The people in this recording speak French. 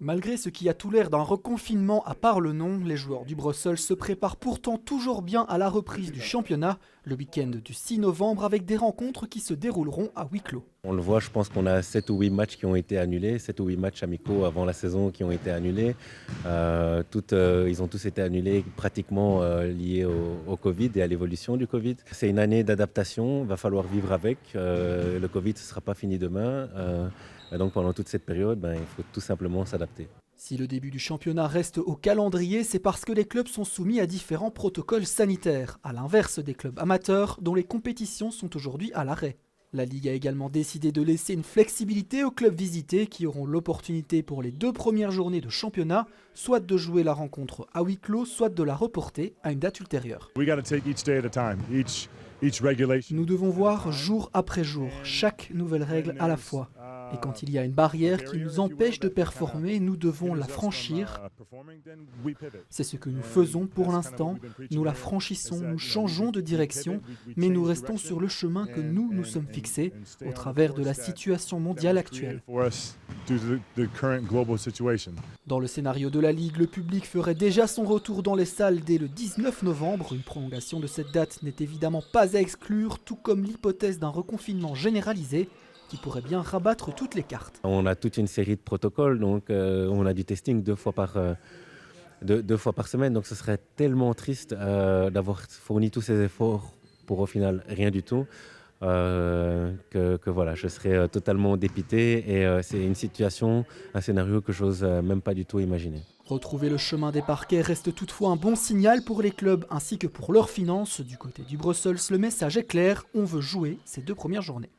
Malgré ce qui a tout l'air d'un reconfinement à part le nom, les joueurs du Brussels se préparent pourtant toujours bien à la reprise du championnat, le week-end du 6 novembre avec des rencontres qui se dérouleront à huis clos. On le voit, je pense qu'on a 7 ou 8 matchs qui ont été annulés, 7 ou 8 matchs amicaux avant la saison qui ont été annulés. Ils ont tous été annulés pratiquement liés au Covid et à l'évolution du Covid. C'est une année d'adaptation, il va falloir vivre avec. Le Covid ne sera pas fini demain. Et donc pendant toute cette période, il faut tout simplement s'adapter. Si le début du championnat reste au calendrier, c'est parce que les clubs sont soumis à différents protocoles sanitaires, à l'inverse des clubs amateurs dont les compétitions sont aujourd'hui à l'arrêt. La Ligue a également décidé de laisser une flexibilité aux clubs visités qui auront l'opportunité pour les 2 premières journées de championnat, soit de jouer la rencontre à huis clos, soit de la reporter à une date ultérieure. Nous devons voir jour après jour, chaque nouvelle règle à la fois. Et quand il y a une barrière qui nous empêche de performer, nous devons la franchir. C'est ce que nous faisons pour l'instant. Nous la franchissons, nous changeons de direction, mais nous restons sur le chemin que nous nous sommes fixés au travers de la situation mondiale actuelle. Dans le scénario de la Ligue, le public ferait déjà son retour dans les salles dès le 19 novembre. Une prolongation de cette date n'est évidemment pas à exclure, tout comme l'hypothèse d'un reconfinement généralisé qui pourrait bien rabattre toutes les cartes. On a toute une série de protocoles, donc on a du testing 2 fois par semaine, donc ce serait tellement triste d'avoir fourni tous ces efforts pour au final rien du tout, que voilà, je serais totalement dépité et c'est une situation, un scénario que j'ose même pas du tout imaginer. Retrouver le chemin des parquets reste toutefois un bon signal pour les clubs ainsi que pour leurs finances. Du côté du Brussels, le message est clair, on veut jouer ces 2 premières journées.